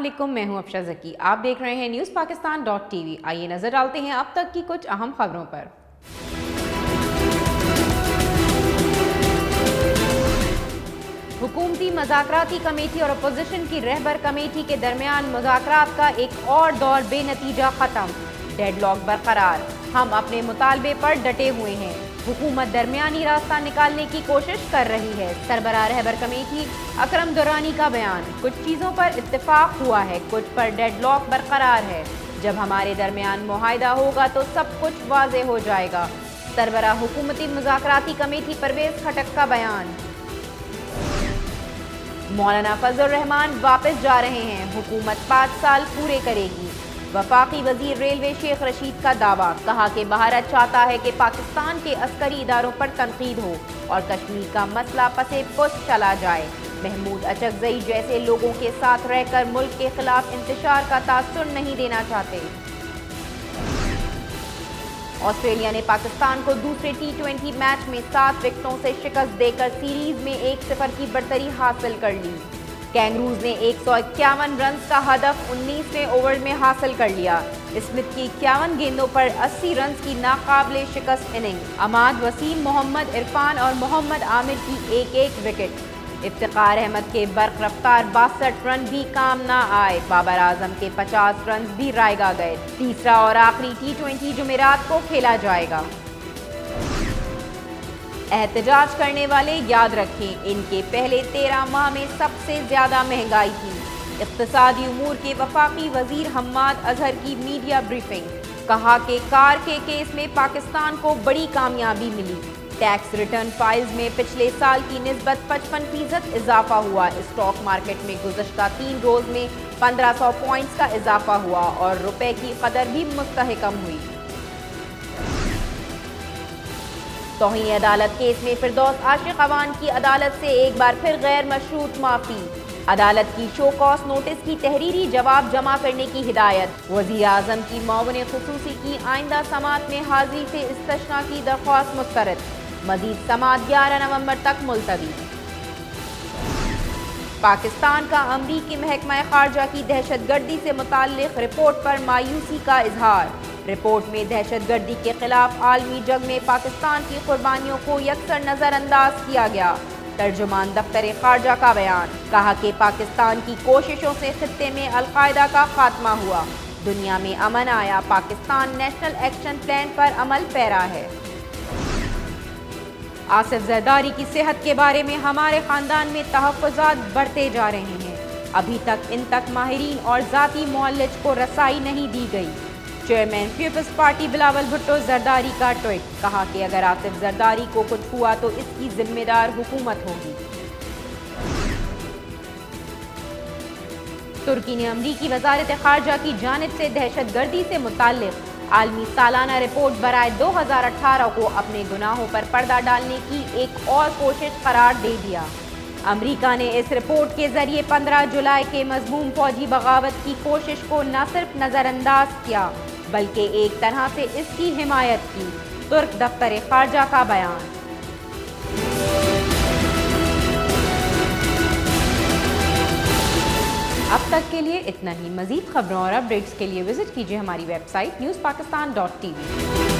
علیکم، میں ہوں افشا ذکی۔ آپ دیکھ رہے ہیں نیوز پاکستان .tv۔ آئیے نظر ڈالتے ہیں اب تک کی کچھ اہم خبروں پر۔ حکومتی مذاکراتی کمیٹی اور اپوزیشن کی رہبر کمیٹی کے درمیان مذاکرات کا ایک اور دور بے نتیجہ ختم، ڈیڈ لاک برقرار۔ ہم اپنے مطالبے پر ڈٹے ہوئے ہیں، حکومت درمیانی راستہ نکالنے کی کوشش کر رہی ہے۔ سربراہ رہبر کمیٹی اکرم درانی کا بیان، کچھ چیزوں پر اتفاق ہوا ہے، کچھ پر ڈیڈ لاک برقرار ہے۔ جب ہمارے درمیان معاہدہ ہوگا تو سب کچھ واضح ہو جائے گا۔ سربراہ حکومتی مذاکراتی کمیٹی پرویز خٹک کا بیان۔ مولانا فضل الرحمان واپس جا رہے ہیں، حکومت 5 سال پورے کرے گی۔ وفاقی وزیر ریلوے شیخ رشید کا دعویٰ، کہا کہ بھارت چاہتا ہے کہ پاکستان کے عسکری اداروں پر تنقید ہو اور کشمیر کا مسئلہ پس پش چلا جائے۔ محمود اچکزئی جیسے لوگوں کے ساتھ رہ کر ملک کے خلاف انتشار کا تاثر نہیں دینا چاہتے۔ آسٹریلیا نے پاکستان کو دوسرے T20 میچ میں 7 وکٹوں سے شکست دے کر سیریز میں 1-0 کی برتری حاصل کر لی۔ کینگروز نے 151 رنز کا ہدف 19ویں اوور میں حاصل کر لیا۔ اسمتھ کی 51 گیندوں پر 80 رنز کی ناقابل شکست اننگ۔ عماد وسیم، محمد عرفان اور محمد عامر کی 1-1 وکٹ۔ افتخار احمد کے برق رفتار 62 رن بھی کام نہ آئے، بابر اعظم کے 50 رنز بھی رائگاں گئے۔ تیسرا اور آخری T20 جمعرات کو کھیلا جائے گا۔ احتجاج کرنے والے یاد رکھیں، ان کے پہلے 13 ماہ میں سب سے زیادہ مہنگائی تھی۔ اقتصادی امور کے وفاقی وزیر حماد اظہر کی میڈیا بریفنگ، کہا کہ کار کے کیس میں پاکستان کو بڑی کامیابی ملی۔ ٹیکس ریٹرن فائلز میں پچھلے سال کی نسبت 55% اضافہ ہوا۔ اسٹاک مارکیٹ میں گزشتہ 3 روز میں 1500 پوائنٹس کا اضافہ ہوا اور روپے کی قدر بھی مستحکم ہوئی۔ توہین عدالت کیس میں فردوس عاشق اعوان کی عدالت سے ایک بار پھر غیر مشروط معافی۔ عدالت کی شو کاز نوٹس کی تحریری جواب جمع کرنے کی ہدایت۔ وزیر اعظم کی معاون خصوصی کی آئندہ سماعت میں حاضری سے استثناء کی درخواست مسترد۔ مزید سماعت 11 نومبر تک ملتوی۔ پاکستان کا امریکی محکمہ خارجہ کی دہشت گردی سے متعلق رپورٹ پر مایوسی کا اظہار۔ رپورٹ میں دہشت گردی کے خلاف عالمی جنگ میں پاکستان کی قربانیوں کو یکسر نظر انداز کیا گیا۔ ترجمان دفتر خارجہ کا بیان، کہا کہ پاکستان کی کوششوں سے خطے میں القاعدہ کا خاتمہ ہوا، دنیا میں امن آیا، پاکستان نیشنل ایکشن پلان پر عمل پیرا ہے۔ آصف زرداری کی صحت کے بارے میں ہمارے خاندان میں تحفظات بڑھتے جا رہے ہیں، ابھی تک ان تک ماہرین اور ذاتی معالج کو رسائی نہیں دی گئی۔ چیئرمین پیپلز پارٹی بلاول بھٹو زرداری کا ٹویٹ، کہا کہ اگر آصف زرداری کو کچھ ہوا تو اس کی ذمہ دار حکومت ہوگی۔ ترکی نے امریکی وزارت خارجہ کی جانب سے دہشت گردی سے متعلق عالمی سالانہ رپورٹ برائے 2018 کو اپنے گناہوں پر پردہ ڈالنے کی ایک اور کوشش قرار دے دیا۔ امریکہ نے اس رپورٹ کے ذریعے 15 جولائی کے مذموم فوجی بغاوت کی کوشش کو نہ صرف نظر انداز کیا بلکہ ایک طرح سے اس کی حمایت کی۔ ترک دفتر خارجہ کا بیان۔ اب تک کے لیے اتنا ہی۔ مزید خبروں اور اپڈیٹس کے لیے وزٹ کیجیے ہماری ویب سائٹ newspakistan.tv۔